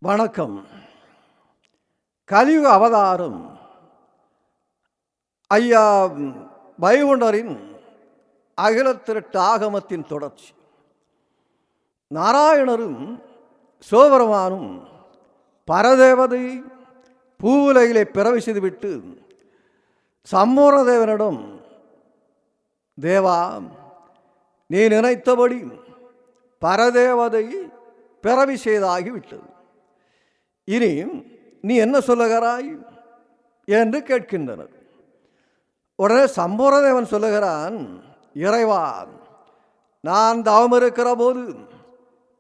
வணக்கம். கலியுக அவதாரம் ஐயா வைகுண்டரின் அகிலத்திரட்டு ஆகமத்தின் தொடர்ச்சி. நாராயணரும் சிவபெருமானும் பரதேவதை பூவுலகிலே பிறவி செய்துவிட்டு சம்பூர்ணதேவனிடம், தேவா, நீ நினைத்தபடி பரதேவதை பிறவி செய்தாகிவிட்டது, இனி நீ என்ன சொல்லுகிறாய் என்று கேட்கின்றனர். உடனே சம்பூர்ணதேவன் சொல்லுகிறான், இறைவா, நான் தவம் இருக்கிற போது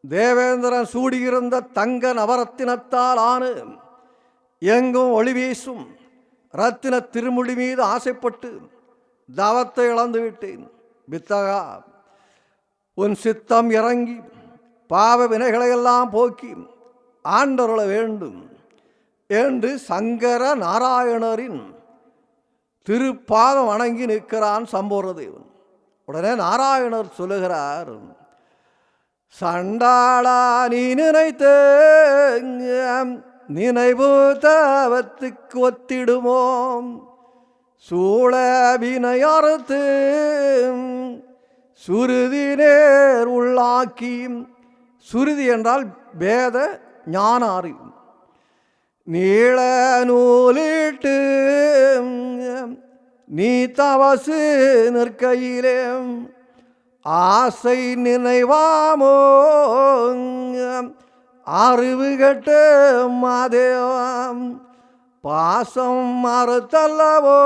தேவேந்திரன் சூடியிருந்த தங்க நவரத்தினத்தால் ஆன எங்கும் ஒளி வீசும் ரத்தின திருமுடி மீது ஆசைப்பட்டு தவத்தை இழந்து விட்டேன். வித்தகா, உன் சித்தம் இறங்கி பாவ வினைகளையெல்லாம் போக்கி ஆண்டருள வேண்டும் என்று சங்கர நாராயணரின் திருப்பாதம் வணங்கி நிற்கிறான் சம்பூர்ணதேவன். உடனே நாராயணர் சொல்லுகிறார், சண்டாளா, நீ நினைத்த நினைவு தவத்துக்கு ஒத்திடுமோம், சூழவினையறுத்து சுருதி நேர் உள்ளாக்கி. சுருதி என்றால் வேத ஞான அறிவு. நீள நூலிட்டு நீ தவசு நிற்கையிலே ஆசை நினைவாமோ அறிவு கட்ட மாதேவாம், பாசம் மறுத்தல்லவோ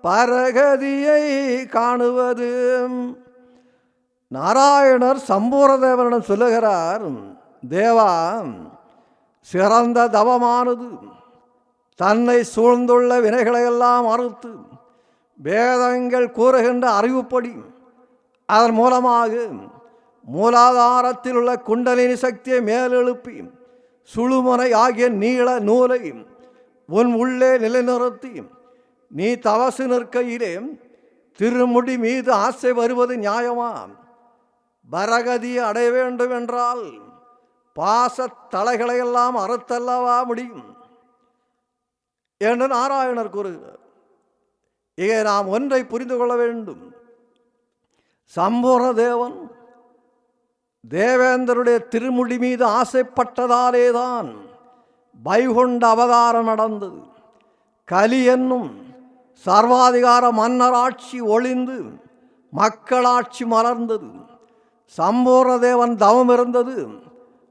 பரகதியை காணுவது. நாராயணர் சம்பூர்ணதேவனிடம் சொல்லுகிறார், தேவா, சிறந்த தவமானது தன்னை சூழ்ந்துள்ள வினைகளையெல்லாம் மறுத்து வேதங்கள் கூறுகின்ற அறிவுப்படி அதன் மூலமாக மூலாதாரத்தில் உள்ள குண்டலினி சக்தியை மேலெழுப்பி சுழுமுனை ஆகிய நீள நூலை உன் உள்ளே நிலைநிறுத்தி நீ தவசு நிற்கையிலே திருமுடி மீது ஆசை வருவது நியாயமா? பரகதியை அடைய வேண்டும் என்றால் பாச தலைகளையெல்லாம் அறுத்தல்லவா முடியும் என்று நாராயணர் கூறுகிறார். இங்கே நாம் ஒன்றை புரிந்து கொள்ள வேண்டும். சம்பூர்ணதேவன் தேவேந்தருடைய திருமுடி மீது ஆசைப்பட்டதாலேதான் வைகுண்ட அவதாரம் நடந்தது. கலி என்னும் சர்வாதிகார மன்னராட்சி ஒளிந்து மக்களாட்சி மலர்ந்தது. சம்பூர்ணதேவன் தவம் இருந்தது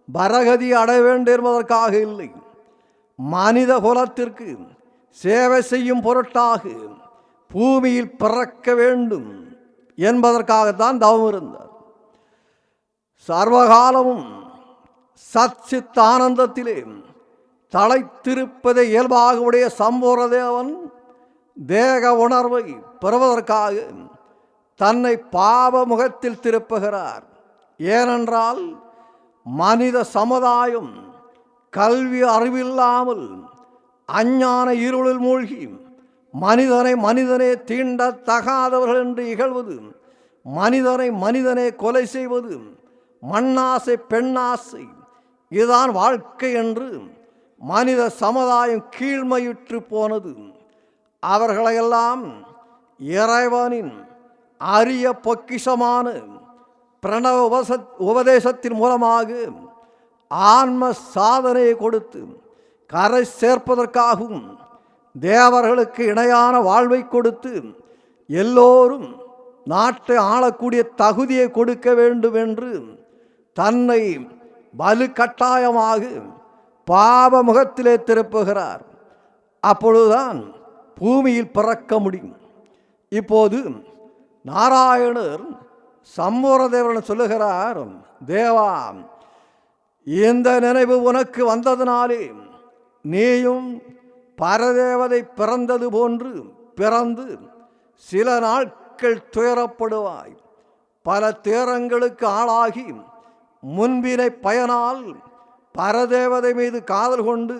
பரகதி அடைய வேண்டும் என்பதற்காக இல்லை, மனித குலத்திற்கு சேவை செய்யும் பொருட்டாக பூமியில் பிறக்க வேண்டும் என்பதற்காகத்தான் தவம் இருந்தார். சர்வகாலமும் சச்சித்தானந்தத்திலே தலைத்திருப்பதை இயல்பாக உடைய சம்பூர்ணதேவன் தேக உணர்வை பெறுவதற்காக தன்னை பாவ முகத்தில் திருப்புகிறார். ஏனென்றால் மனித சமுதாயம் கல்வி அறிவில்லாமல் அஞ்ஞான இருளில் மூழ்கி மனிதனே தீண்டத்தகாதவர்கள் என்று இகழ்வது, மனிதனே கொலை செய்வது, மண்ணாசை பெண்ணாசை, இதுதான் வாழ்க்கை என்று மனித சமுதாயம் கீழ்மையுற்று போனது. அவர்களையெல்லாம் இறைவனின் அரிய பொக்கிஷமான பிரணவ உபதேசத்தின் மூலமாக ஆன்ம சாதனையை கொடுத்து கரை சேர்ப்பதற்காகவும் தேவர்களுக்கு இணையான வாழ்வை கொடுத்து எல்லோரும் நாட்டை ஆளக்கூடிய தகுதியை கொடுக்க வேண்டும் என்று தன்னை வலுக்கட்டாயமாக பாவ முகத்திலே திருப்புகிறார். அப்பொழுதுதான் பூமியில் பிறக்க முடியும். இப்போது நாராயணர் சம்பூர்ணதேவன் சொல்லுகிறார், தேவா, இந்த நினைவு உனக்கு வந்ததினாலே நீயும் பரதேவதை பிறந்தது போன்று பிறந்து சில நாட்கள் துயரப்படுவாய். பல துயரங்களுக்கு ஆளாகி முன்பினை பயனால் பரதேவதை மீது காதல் கொண்டு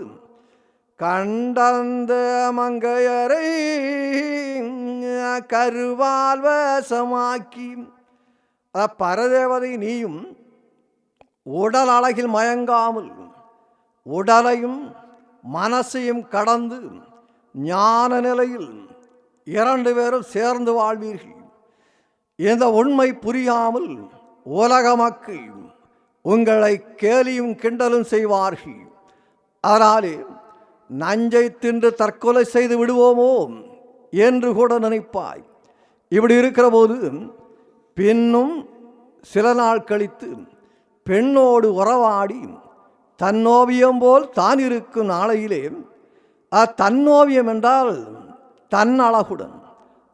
கண்டந்த மங்கையரை கருவால் வசமாக்கி பரதேவதை நீயும் உடல் அழகில் மயங்காமல் உடலையும் மனசையும் கடந்து ஞான நிலையில் 2 பேரும் சேர்ந்து வாழ்வீர்கள். இந்த உண்மை புரியாமல் உலக மக்கள் உங்களை கேலியும் கிண்டலும் செய்வார்கள். அதனாலே நஞ்சை தின்று தற்கொலை செய்து விடுவோமோ என்று கூட நினைப்பாய். இப்படி இருக்கிற போது பின்னும் சில நாள் கழித்து பெண்ணோடு உறவாடி தன்னோவியம் போல் தான் இருக்கும் நாளையிலே, தன்னோவியம் என்றால் தன் அழகுடன்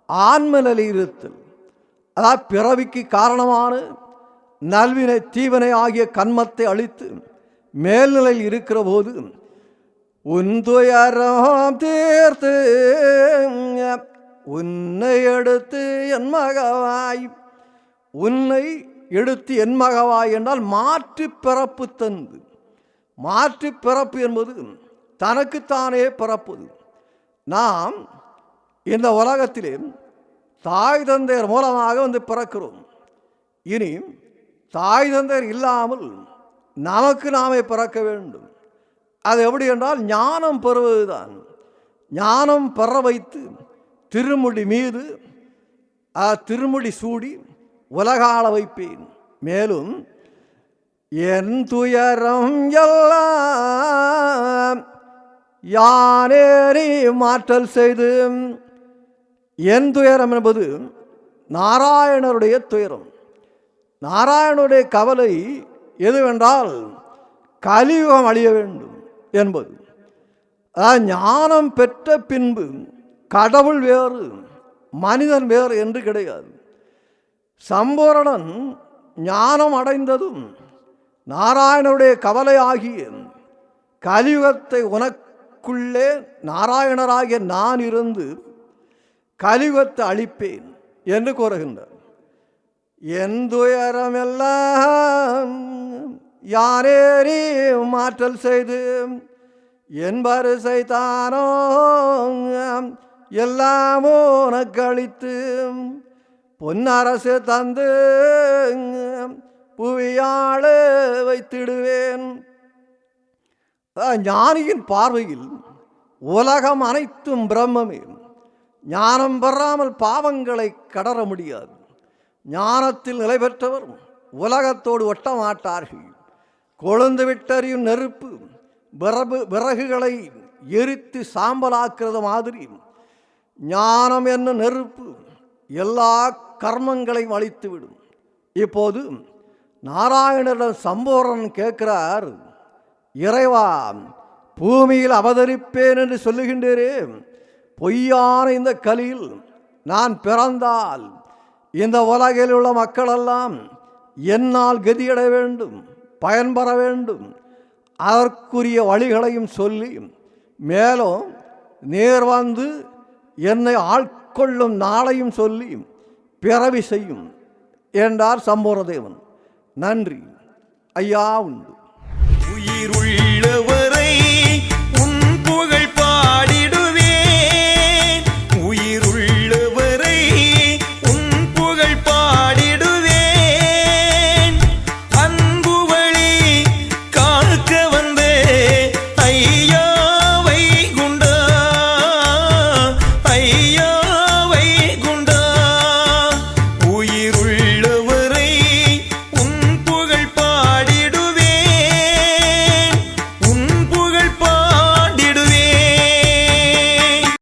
ஆன்மநிலை இருத்தல், அதாவது பிறவிக்கு காரணமான நல்வினை தீவினை ஆகிய கன்மத்தை அழித்து மேல்நிலையில் இருக்கிற போது உன் துயரம் தீர்த்து உன்னை எடுத்து என் மகவாய், உன்னை எடுத்து என் மகவாய் என்றால் மாற்று பிறப்பு தந்து. மாற்று பிறப்பு என்பது தனக்குத்தானே பிறப்பது. நாம் இந்த உலகத்திலே தாய் தந்தையர் மூலமாக வந்து பிறக்கிறோம். இனி தாய் தந்தையர் இல்லாமல் நமக்கு நாமே பிறக்க வேண்டும். அது எப்படி என்றால் ஞானம் பெறுவதுதான். ஞானம் பெற வைத்து திருமுடி மீது திருமுடி சூடி உலகாள வைப்பேன். மேலும் என் துயரம் எல்லாம் யானேறி மாற்றல் செய்து, என் துயரம் என்பது நாராயணருடைய துயரம். நாராயணனுடைய கவலை எதுவென்றால் கலியுகம் அழிய வேண்டும் என்பது. ஞானம் பெற்ற பின்பு கடவுள் வேறு மனிதன் வேறு என்று கிடையாது. சம்பூரணன் ஞானம் அடைந்ததும் நாராயணனுடைய கவலை ஆகிய கலியுகத்தை உனக்குள்ளே நாராயணராகிய நான் இருந்து கலியுகத்தை அழிப்பேன் என்று கூறுகின்றார். என் துயரம் எல்லாம் யாரேறி மாற்றல் செய்து என் வரிசை தானோ எல்லாமோ உனக்கு அளித்து பொன்னரசு தந்து புவியாள வைத்திடுவேன். ஞானியின் பார்வையில் உலகம் அனைத்தும் பிரம்மமே. ஞானம் பெறாமல் பாவங்களை கடற முடியாது. ஞானத்தில் நிலை பெற்றவர் உலகத்தோடு ஒட்ட மாட்டார்கள். கொழுந்து விட்டறியும் நெருப்பு விறகுகளை எரித்து சாம்பலாக்குறது மாதிரி ஞானம் என்னும் நெருப்பு எல்லா கர்மங்களையும் அழித்துவிடும். இப்போது நாராயணரிடம் சம்பூரணன் கேட்கிறார், இறைவா, பூமியில் அவதரிப்பேன் என்று சொல்லுகின்றேரே, பொய்யான இந்த கலியில் நான் பிறந்தால் இந்த உலகில் உள்ள மக்களெல்லாம் என்னால் கதியடைய வேண்டும், பயன்பெற வேண்டும். அதற்குரிய வழிகளையும் சொல்லி மேலும் நேர் வந்து என்னை ஆட்கொள்ளும் நாளையும் சொல்லி பிறவி செய்யும் என்றார் சம்பூர்ணதேவன். நன்றி ஐயா. உண்டு உயிருள்ளவர்